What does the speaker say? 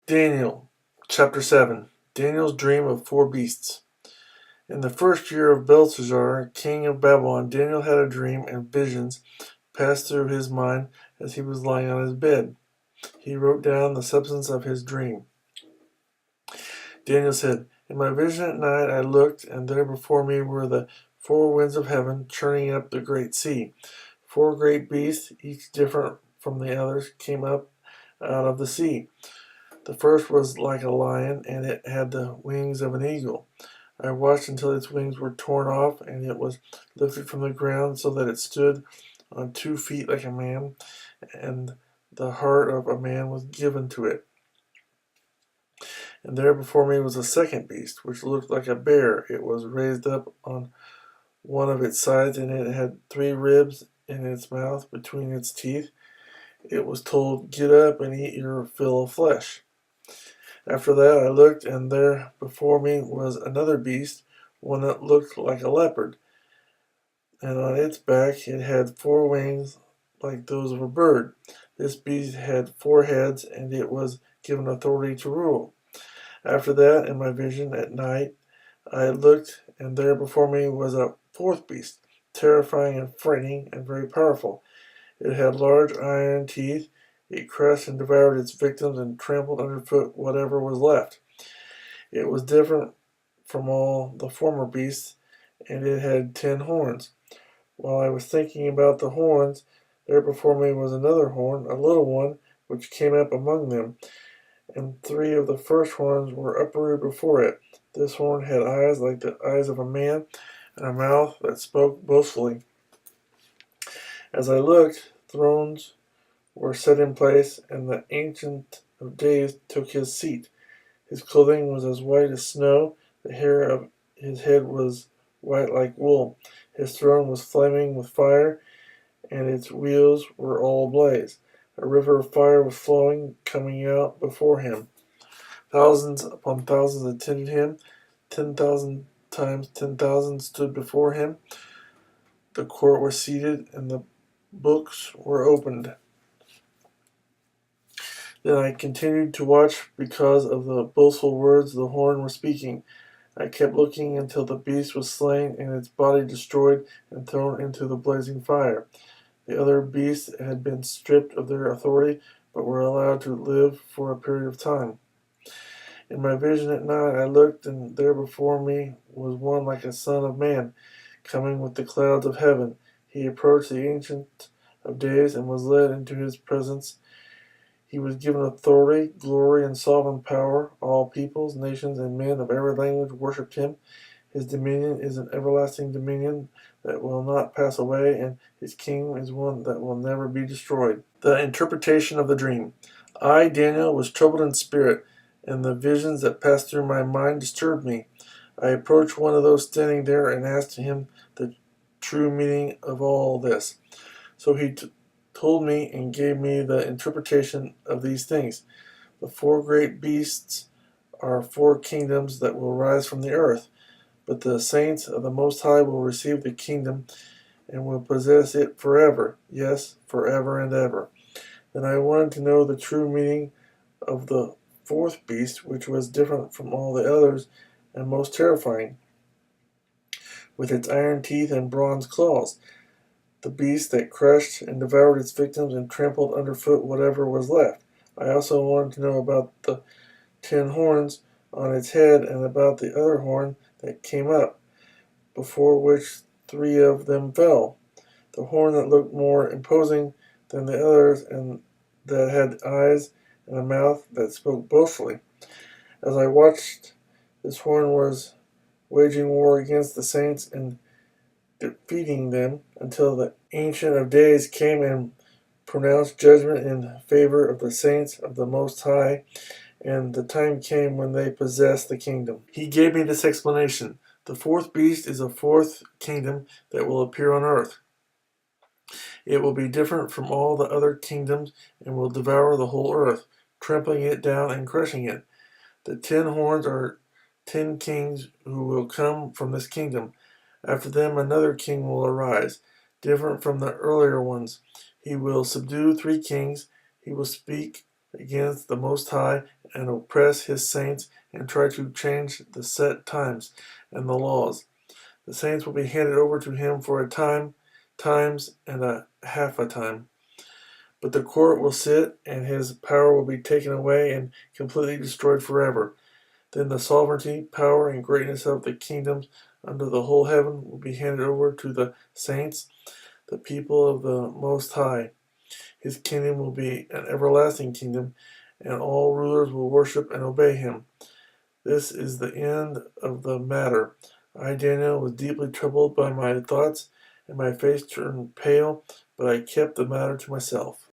Daniel, chapter 7. Daniel's dream of four beasts. In the first year of Belshazzar, king of Babylon, Daniel had a dream, and visions passed through his mind as he was lying on his bed. He wrote down the substance of his dream. Daniel said, "In my vision at night I looked, and there before me were the four winds of heaven, churning up the great sea. Four great beasts, each different from the others, came up out of the sea. The first was like a lion, and it had the wings of an eagle. I watched until its wings were torn off, and it was lifted from the ground so that it stood on 2 feet like a man, and the heart of a man was given to it. And there before me was a second beast, which looked like a bear. It was raised up on one of its sides, and it had 3 ribs in its mouth between its teeth. It was told, 'Get up and eat your fill of flesh.' After that I looked, and there before me was another beast, one that looked like a leopard, and on its back it had 4 wings like those of a bird. This beast had 4 heads, and it was given authority to rule. After that, in my vision at night, I looked, and there before me was a fourth beast, terrifying and frightening and very powerful. It had large iron teeth. It crushed and devoured its victims and trampled underfoot whatever was left. It was different from all the former beasts, and it had 10 horns. While I was thinking about the horns, there before me was another horn, a little one, which came up among them, and 3 of the first horns were uprooted before it. This horn had eyes like the eyes of a man, and a mouth that spoke boastfully. As I looked, thrones were set in place, and the Ancient of Days took his seat. His clothing was as white as snow, the hair of his head was white like wool. His throne was flaming with fire, and its wheels were all ablaze. A river of fire was flowing, coming out before him. Thousands upon thousands attended him. 10,000 times 10,000 stood before him. The court was seated, and the books were opened. Then I continued to watch because of the boastful words the horn was speaking. I kept looking until the beast was slain and its body destroyed and thrown into the blazing fire. The other beasts had been stripped of their authority, but were allowed to live for a period of time. In my vision at night I looked, and there before me was one like a son of man, coming with the clouds of heaven. He approached the Ancient of Days and was led into his presence. He was given authority, glory, and sovereign power. All peoples, nations, and men of every language worshipped him. His dominion is an everlasting dominion that will not pass away, and his kingdom is one that will never be destroyed. The interpretation of the dream. I, Daniel, was troubled in spirit, and the visions that passed through my mind disturbed me. I approached one of those standing there and asked him the true meaning of all this. So he told me and gave me the interpretation of these things. The 4 great beasts are 4 kingdoms that will rise from the earth, but the saints of the Most High will receive the kingdom and will possess it forever, yes, forever and ever. Then I wanted to know the true meaning of the fourth beast, which was different from all the others and most terrifying, with its iron teeth and bronze claws. The beast that crushed and devoured its victims and trampled underfoot whatever was left. I also wanted to know about the 10 horns on its head and about the other horn that came up, before which 3 of them fell. The horn that looked more imposing than the others and that had eyes and a mouth that spoke boastfully. As I watched, this horn was waging war against the saints and defeating them until the Ancient of Days came and pronounced judgment in favor of the saints of the Most High, and the time came when they possessed the kingdom. He gave me this explanation. The fourth beast is a 4th kingdom that will appear on earth. It will be different from all the other kingdoms and will devour the whole earth, trampling it down and crushing it. The 10 horns are 10 kings who will come from this kingdom. After them another king will arise, different from the earlier ones. He will subdue 3 kings. He will speak against the Most High and oppress his saints and try to change the set times and the laws. The saints will be handed over to him for a time, times, and a half a time. But the court will sit, and his power will be taken away and completely destroyed forever. Then the sovereignty, power, and greatness of the kingdoms under the whole heaven will be handed over to the saints, the people of the Most High. His kingdom will be an everlasting kingdom, and all rulers will worship and obey him. This is the end of the matter. I, Daniel, was deeply troubled by my thoughts, and my face turned pale, but I kept the matter to myself.